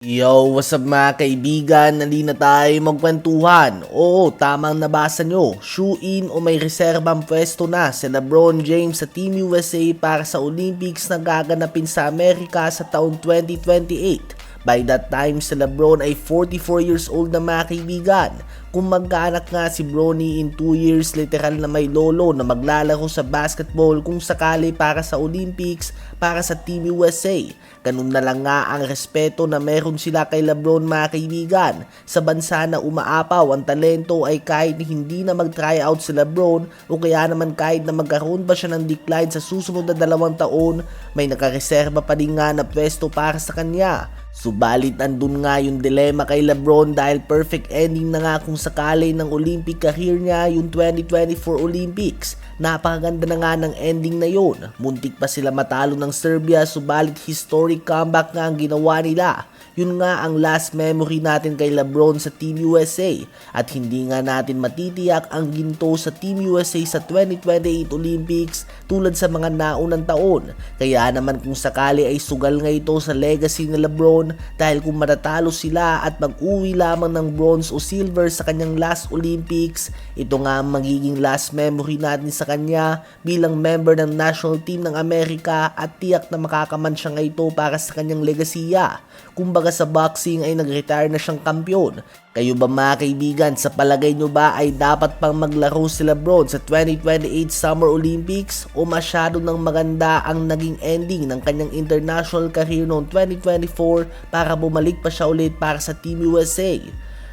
Yo, what's up mga kaibigan? Nali na tayo magkwentuhan. Oo, tamang nabasa nyo. Shoe-in o may reserbang pwesto na si LeBron James sa Team USA para sa Olympics na gaganapin sa Amerika sa taong 2028. By that time, si LeBron ay 44 years old na mga kaibigan. Kung magkaanak nga si Bronny in 2 years, literal na may lolo na maglalaro sa basketball kung sakali para sa Olympics para sa Team USA. Ganun na lang nga ang respeto na meron sila kay LeBron mga kaibigan. Sa bansa na umaapaw ang talento ay kahit hindi na mag-tryout si LeBron o kaya naman kahit na magkaroon pa siya ng decline sa susunod na 2 taon, may nakareserba pa din nga na pwesto para sa kanya. Subalit andun nga yung dilema kay LeBron dahil perfect ending na nga kung sakali ng Olympic career niya yung 2024 Olympics. Napakaganda na nga ng ending na yun. Muntik pa sila matalo ng Serbia subalit historic comeback nga ang ginawa nila. Yun nga ang last memory natin kay LeBron sa Team USA at hindi nga natin matitiyak ang ginto sa Team USA sa 2028 Olympics tulad sa mga naunang taon. Kaya naman kung sakali ay sugal nga ito sa legacy ni LeBron dahil kung matatalo sila at mag-uwi lamang ng bronze o silver sa kanyang last Olympics, ito nga ang magiging last memory natin sa kanya bilang member ng national team ng Amerika at tiyak na makakaman siya nga ito para sa kanyang legasiya. Kumbaga sa boxing ay nag-retire na siyang kampiyon. Kayo ba mga kaibigan, sa palagay nyo ba ay dapat pang maglaro si LeBron sa 2028 Summer Olympics o masyado ng maganda ang naging ending ng kanyang international career noong 2024 para bumalik pa siya ulit para sa Team USA?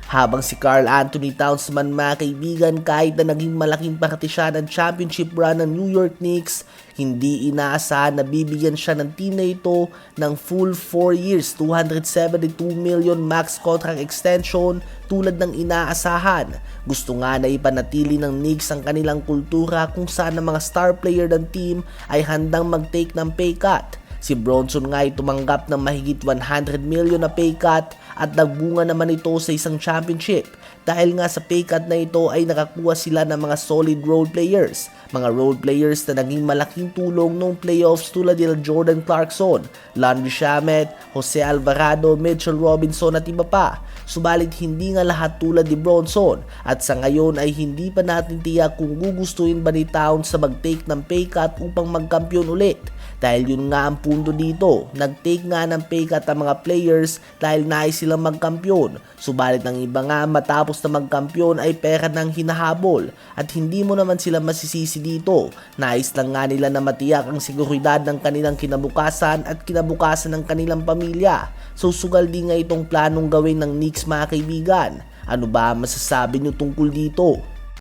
Habang si Karl Anthony Towns man mga kaibigan kahit na naging malaking parte siya ng championship run ng New York Knicks, hindi inaasahan na bibigyan siya ng team na ito ng full 4 years, 272 million max contract extension tulad ng inaasahan. Gusto nga na ipanatili ng Knicks ang kanilang kultura kung saan ang mga star player ng team ay handang mag-take ng pay cut. Si Bronson nga ay tumanggap ng mahigit 100 million na pay cut at nagbunga naman ito sa isang championship. Dahil nga sa pay cut na ito ay nakakuha sila ng mga solid role players. Mga role players na naging malaking tulong noong playoffs tulad nila Jordan Clarkson, Landry Shamet, Jose Alvarado, Mitchell Robinson at iba pa. Subalit hindi nga lahat tulad ni Bronson at sa ngayon ay hindi pa natin tiyak kung gugustuhin ba ni Towns sa mag-take ng pay cut upang magkampiyon ulit. Dahil yun nga ang punto dito, nag-take nga ng pay cut ang mga players dahil nais silang magkampiyon. Subalit ang iba nga matapos na magkampiyon ay pera ng hinahabol at hindi mo naman sila masisisi dito. Nais lang nga nila na matiyak ang seguridad ng kanilang kinabukasan at kinabukasan ng kanilang pamilya. So sugal din nga itong planong gawin ng Knicks mga kaibigan. Ano ba masasabi nyo tungkol dito?